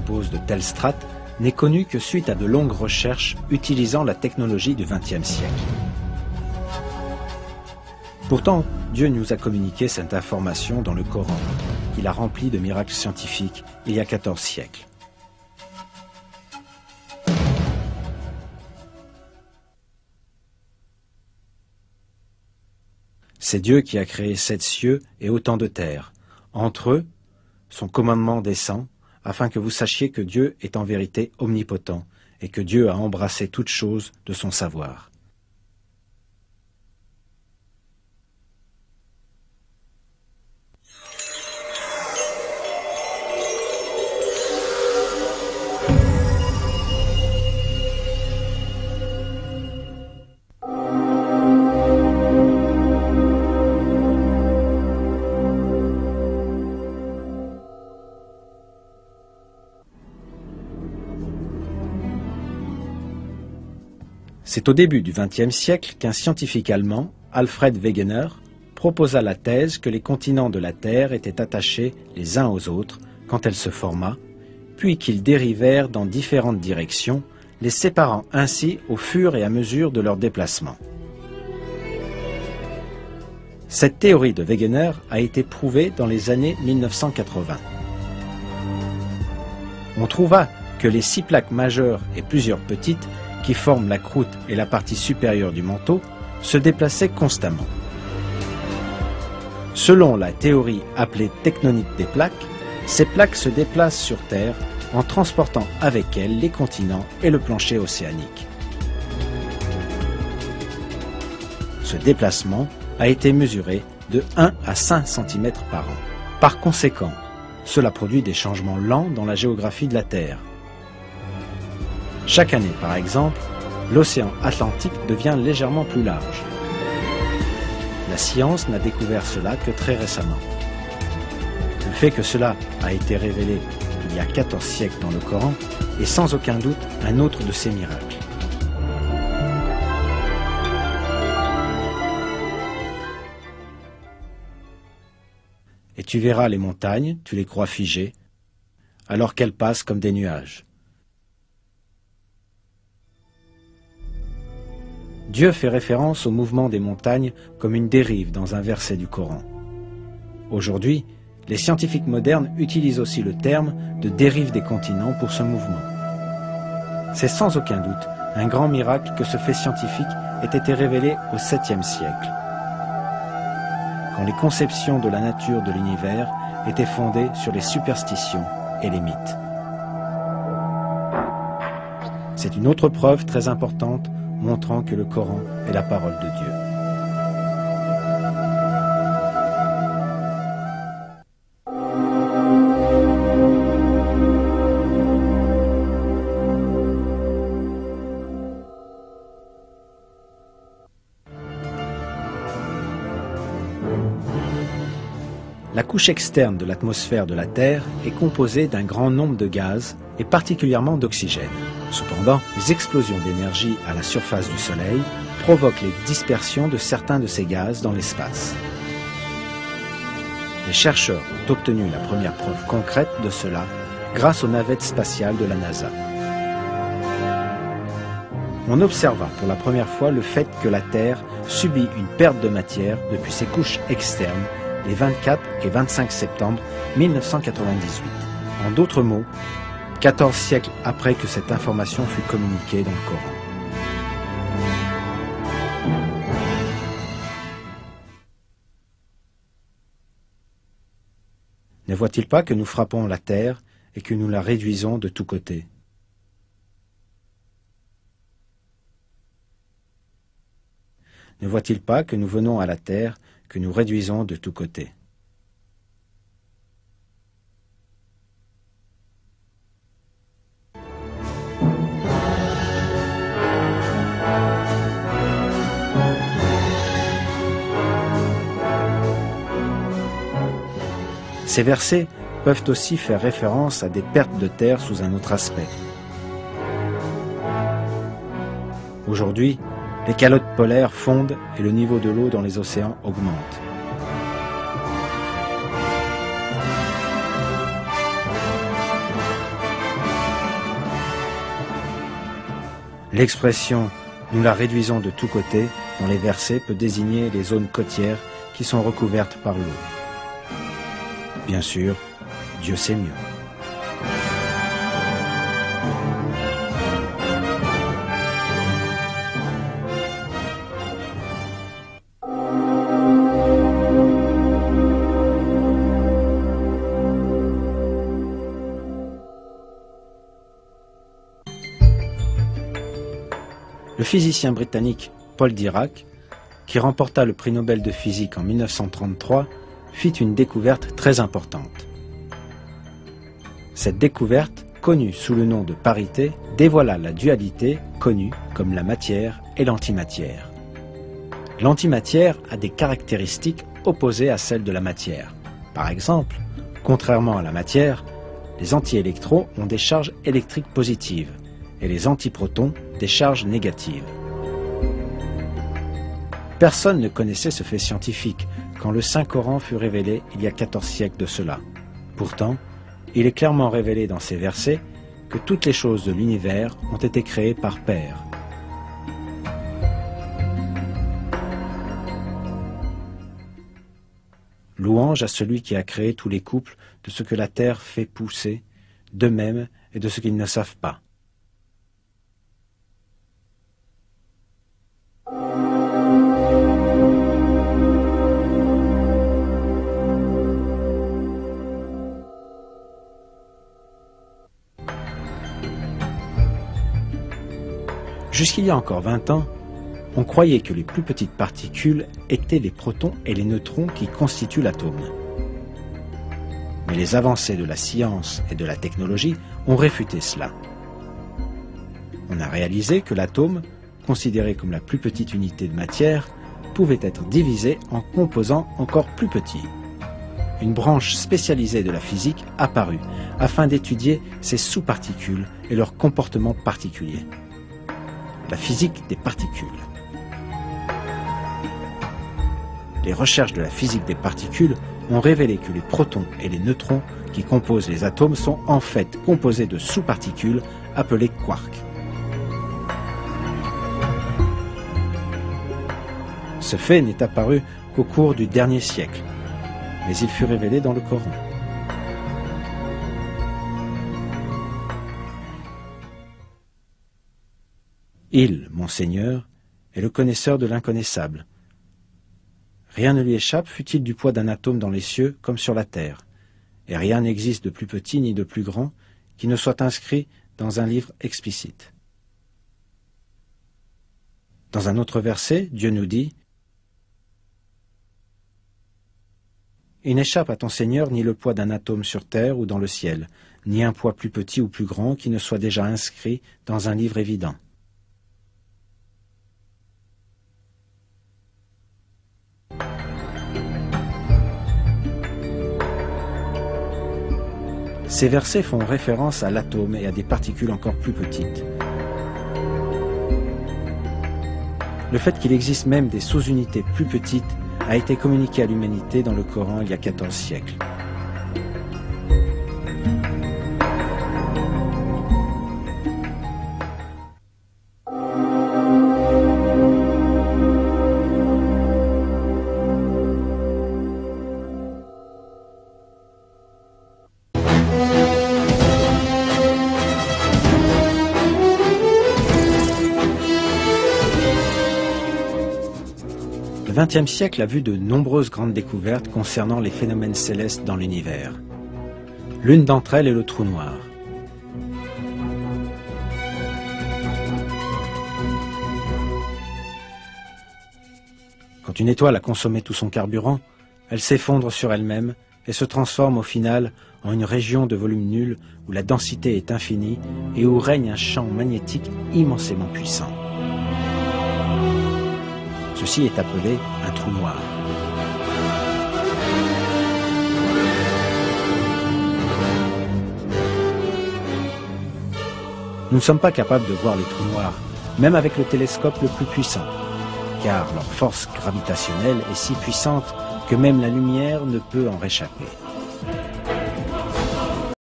compose de telles strates n'est connu que suite à de longues recherches utilisant la technologie du XXe siècle. Pourtant, Dieu nous a communiqué cette information dans le Coran, qu'il a rempli de miracles scientifiques il y a 14 siècles. C'est Dieu qui a créé 7 cieux et autant de terres. Entre eux, son commandement descend, afin que vous sachiez que Dieu est en vérité omnipotent et que Dieu a embrassé toutes choses de son savoir. C'est au début du XXe siècle qu'un scientifique allemand, Alfred Wegener, proposa la thèse que les continents de la Terre étaient attachés les uns aux autres quand elle se forma, puis qu'ils dérivèrent dans différentes directions, les séparant ainsi au fur et à mesure de leur déplacement. Cette théorie de Wegener a été prouvée dans les années 1980. On trouva que les 6 plaques majeures et plusieurs petites qui forment la croûte et la partie supérieure du manteau, se déplaçaient constamment. Selon la théorie appelée tectonique des plaques, ces plaques se déplacent sur Terre en transportant avec elles les continents et le plancher océanique. Ce déplacement a été mesuré de 1 à 5 cm par an. Par conséquent, cela produit des changements lents dans la géographie de la Terre. Chaque année, par exemple, l'océan Atlantique devient légèrement plus large. La science n'a découvert cela que très récemment. Le fait que cela a été révélé il y a 14 siècles dans le Coran est sans aucun doute un autre de ces miracles. Et tu verras les montagnes, tu les crois figées, alors qu'elles passent comme des nuages. Dieu fait référence au mouvement des montagnes comme une dérive dans un verset du Coran. Aujourd'hui, les scientifiques modernes utilisent aussi le terme de dérive des continents pour ce mouvement. C'est sans aucun doute un grand miracle que ce fait scientifique ait été révélé au 7e siècle, quand les conceptions de la nature de l'univers étaient fondées sur les superstitions et les mythes. C'est une autre preuve très importante montrant que le Coran est la parole de Dieu. La couche externe de l'atmosphère de la Terre est composée d'un grand nombre de gaz et particulièrement d'oxygène. Cependant, les explosions d'énergie à la surface du Soleil provoquent les dispersions de certains de ces gaz dans l'espace. Les chercheurs ont obtenu la première preuve concrète de cela grâce aux navettes spatiales de la NASA. On observa pour la première fois le fait que la Terre subit une perte de matière depuis ses couches externes les 24 et 25 septembre 1998. En d'autres mots, 14 siècles après que cette information fut communiquée dans le Coran. Ne voit-il pas que nous frappons la terre et que nous la réduisons de tous côtés? Ne voit-il pas que nous venons à la terre, que nous réduisons de tous côtés? Ces versets peuvent aussi faire référence à des pertes de terre sous un autre aspect. Aujourd'hui, les calottes polaires fondent et le niveau de l'eau dans les océans augmente. L'expression « nous la réduisons de tous côtés » dans les versets peut désigner les zones côtières qui sont recouvertes par l'eau. Bien sûr, Dieu sait mieux. Le physicien britannique Paul Dirac, qui remporta le prix Nobel de physique en 1933, fit une découverte très importante. Cette découverte, connue sous le nom de parité, dévoila la dualité connue comme la matière et l'antimatière. L'antimatière a des caractéristiques opposées à celles de la matière. Par exemple, contrairement à la matière, les antiélectrons ont des charges électriques positives et les antiprotons des charges négatives. Personne ne connaissait ce fait scientifique quand le Saint-Coran fut révélé il y a 14 siècles de cela. Pourtant, il est clairement révélé dans ces versets que toutes les choses de l'univers ont été créées par Père. Louange à celui qui a créé tous les couples de ce que la terre fait pousser, d'eux-mêmes et de ce qu'ils ne savent pas. Jusqu'il y a encore 20 ans, on croyait que les plus petites particules étaient les protons et les neutrons qui constituent l'atome. Mais les avancées de la science et de la technologie ont réfuté cela. On a réalisé que l'atome, considéré comme la plus petite unité de matière, pouvait être divisé en composants encore plus petits. Une branche spécialisée de la physique apparut afin d'étudier ces sous-particules et leur comportement particulier. La physique des particules. Les recherches de la physique des particules ont révélé que les protons et les neutrons qui composent les atomes sont en fait composés de sous-particules appelées quarks. Ce fait n'est apparu qu'au cours du dernier siècle, mais il fut révélé dans le Coran. Il, mon Seigneur, est le connaisseur de l'inconnaissable. Rien ne lui échappe, fût-il du poids d'un atome dans les cieux comme sur la terre, et rien n'existe de plus petit ni de plus grand qui ne soit inscrit dans un livre explicite. Dans un autre verset, Dieu nous dit « Il n'échappe à ton Seigneur ni le poids d'un atome sur terre ou dans le ciel, ni un poids plus petit ou plus grand qui ne soit déjà inscrit dans un livre évident. » Ces versets font référence à l'atome et à des particules encore plus petites. Le fait qu'il existe même des sous-unités plus petites a été communiqué à l'humanité dans le Coran il y a 14 siècles. Le XXe siècle a vu de nombreuses grandes découvertes concernant les phénomènes célestes dans l'univers. L'une d'entre elles est le trou noir. Quand une étoile a consommé tout son carburant, elle s'effondre sur elle-même et se transforme au final en une région de volume nul où la densité est infinie et où règne un champ magnétique immensément puissant. Ceci est appelé un trou noir. Nous ne sommes pas capables de voir les trous noirs, même avec le télescope le plus puissant, car leur force gravitationnelle est si puissante que même la lumière ne peut en réchapper.